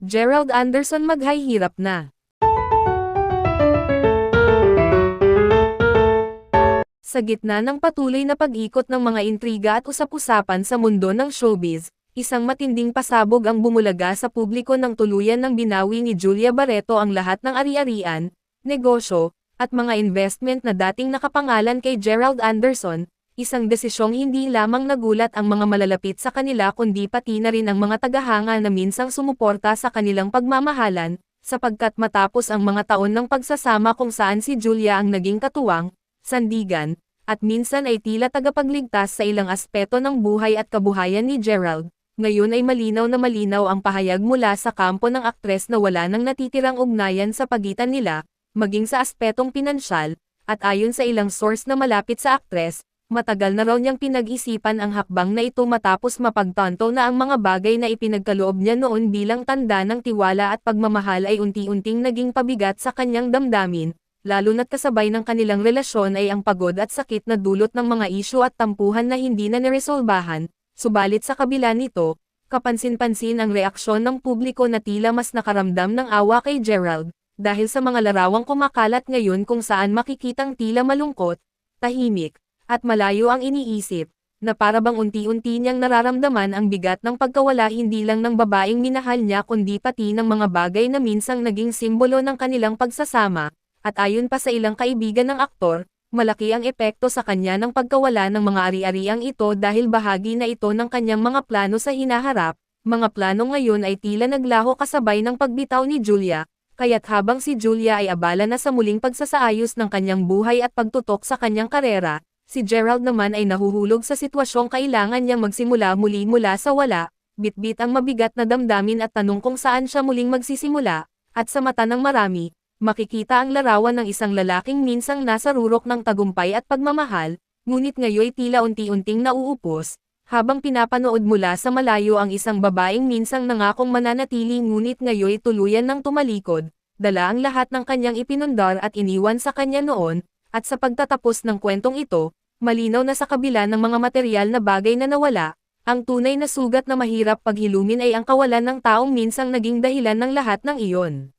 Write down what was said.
Gerald Anderson maghahirap na. Sa gitna ng patuloy na pag-ikot ng mga intriga at usap-usapan sa mundo ng showbiz, isang matinding pasabog ang bumulaga sa publiko nang tuluyan ng binawi ni Julia Barreto ang lahat ng ari-arian, negosyo, at mga investment na dating nakapangalan kay Gerald Anderson, isang desisyong hindi lamang nagulat ang mga malalapit sa kanila kundi pati na rin ang mga tagahanga na minsang sumuporta sa kanilang pagmamahalan, sapagkat matapos ang mga taon ng pagsasama kung saan si Julia ang naging katuwang, sandigan, at minsan ay tila tagapagligtas sa ilang aspeto ng buhay at kabuhayan ni Gerald, ngayon ay malinaw na malinaw ang pahayag mula sa kampo ng aktres na wala nang natitirang ugnayan sa pagitan nila, maging sa aspetong pinansyal, at ayon sa ilang source na malapit sa aktres, matagal na raw niyang pinag-isipan ang hakbang na ito matapos mapagtanto na ang mga bagay na ipinagkaloob niya noon bilang tanda ng tiwala at pagmamahal ay unti-unting naging pabigat sa kanyang damdamin, lalo na't kasabay ng kanilang relasyon ay ang pagod at sakit na dulot ng mga isyu at tampuhan na hindi na niresolbahan, subalit sa kabila nito, kapansin-pansin ang reaksyon ng publiko na tila mas nakaramdam ng awa kay Gerald, dahil sa mga larawang kumakalat ngayon kung saan makikitang tila malungkot, tahimik, at malayo ang iniisip, na para bang unti-unti niyang nararamdaman ang bigat ng pagkawala hindi lang ng babaeng minahal niya kundi pati ng mga bagay na minsang naging simbolo ng kanilang pagsasama. At ayon pa sa ilang kaibigan ng aktor, malaki ang epekto sa kanya ng pagkawala ng mga ari-ariang ito dahil bahagi na ito ng kanyang mga plano sa hinaharap, mga plano ngayon ay tila naglaho kasabay ng pagbitaw ni Julia, kaya't habang si Julia ay abala na sa muling pagsasaayos ng kanyang buhay at pagtutok sa kanyang karera, si Gerald naman ay nahuhulog sa sitwasyong kailangan niyang magsimula muli mula sa wala, bitbit ang mabigat na damdamin at tanong kung saan siya muling magsisimula, at sa mata ng marami, makikita ang larawan ng isang lalaking minsang nasa rurok ng tagumpay at pagmamahal, ngunit ngayoy tila unti-unting nauupos, habang pinapanood mula sa malayo ang isang babaeng minsang nangakong mananatili ngunit ngayoy tuluyan ng tumalikod, dala ang lahat ng kanyang ipinundar at iniwan sa kanya noon, at sa pagtatapos ng kwentong ito, malinaw na sa kabila ng mga material na bagay na nawala, ang tunay na sugat na mahirap paghilumin ay ang kawalan ng taong minsang naging dahilan ng lahat ng iyon.